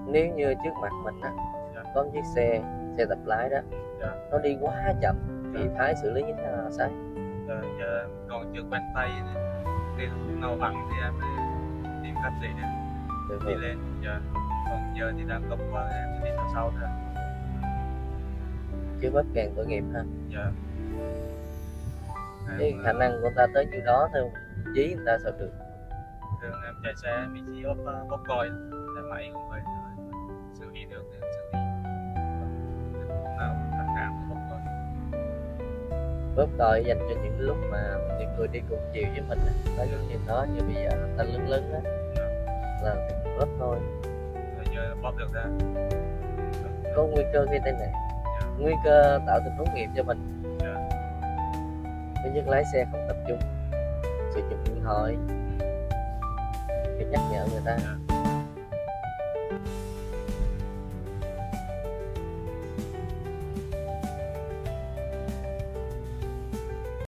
Nếu như trước mặt mình á Dạ. có một chiếc xe tập lái đó, Dạ. nó đi quá chậm thì Dạ. Thái xử lý như thế nào Thái? Giờ còn chưa quen tay nên lúc nào vắng thì em mới tìm cách để Được đi rồi. lên. Dạ. Còn giờ thì đang công quá em đi theo sau thôi. Chứ bất càng tội nghiệp ha. Dạ. Cái khả năng của ta tới nhiêu đó thôi, chí người ta sao được. Thường em chạy xe mình chỉ bóp còi, xe máy không phải xử lý được thì xử lý. Lúc nào thẳng cảm thì bóp còi. Bóp còi dành cho những lúc mà những người đi cùng chiều với mình á, nói giống như nó như bây giờ ta lớn lớn á là phải bóp thôi. Rồi giờ bóp được ra. Có nguy cơ gây tai nạn, Dạ. nguy cơ tạo tình huống nghiệp cho mình. Dạ. Thứ nhất lái xe không tập trung, sử dụng điện thoại thì nhắc nhở người ta. Dạ.